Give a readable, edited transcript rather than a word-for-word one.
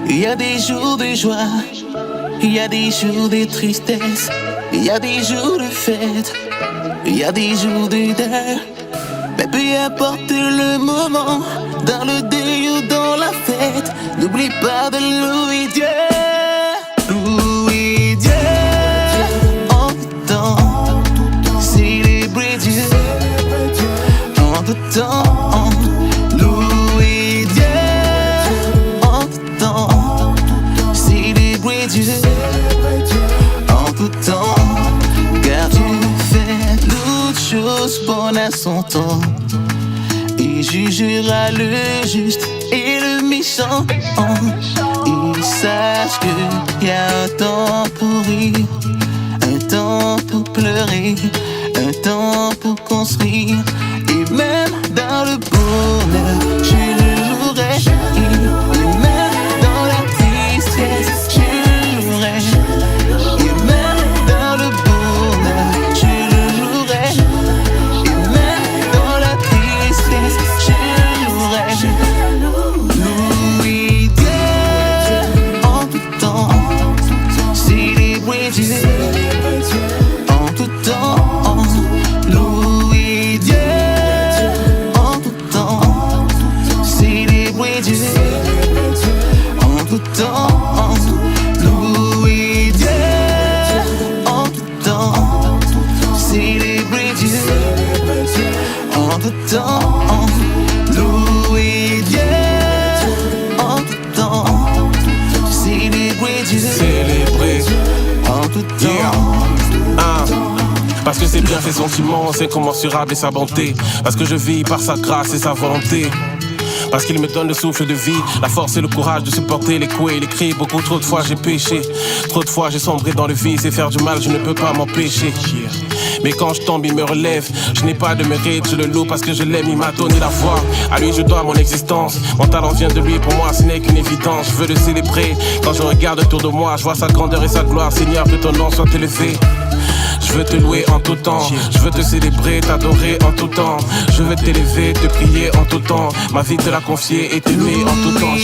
Il y a des jours de joie, il y a des jours de tristesse, il y a des jours de fête, il y a des jours de deuil. Mais peu importe le moment, dans le deuil ou dans la fête, n'oublie pas de louer Dieu. Louer Dieu en tout temps, célébrer Dieu en tout temps. Louer Dieu en tout temps, célébrer Dieu en tout temps. Car Dieu fait toutes choses bonnes à son temps. Il jugera le juste et le méchant. Il sache qu'il y a un temps pour rire, un temps pour pleurer, un temps pour construire. Et même dans le bonheur, je le louerai. Et même dans la tristesse, je le louerai. Et même dans le bonheur, je le louerai. Et même dans la tristesse, je le louerai. Louer Dieu en tout temps, célébrer Dieu en tout temps. Louer Dieu en tout temps, célébrer Dieu en tout temps. Louer Dieu en tout temps, célébrer Dieu en tout temps. Louer Dieu en tout temps, célébrer Dieu en tout temps. Parce que c'est bien ses sentiments, c'est incommensurable et sa bonté. Parce que je vis par sa grâce et sa volonté. Parce qu'il me donne le souffle de vie, la force et le courage de supporter les coups et les cris. Beaucoup trop de fois j'ai péché, trop de fois j'ai sombré dans le vice. Et faire du mal je ne peux pas m'empêcher. Mais quand je tombe il me relève, je n'ai pas de mérite, je le loue parce que je l'aime, il m'a donné la voix. À lui je dois mon existence, mon talent vient de lui, pour moi ce n'est qu'une évidence. Je veux le célébrer, quand je regarde autour de moi, je vois sa grandeur et sa gloire. Seigneur, que ton nom soit élevé. Je veux te louer en tout temps, je veux te célébrer, t'adorer en tout temps. Je veux t'élever, te prier en tout temps. Ma vie te la confier et t'aimer en tout temps.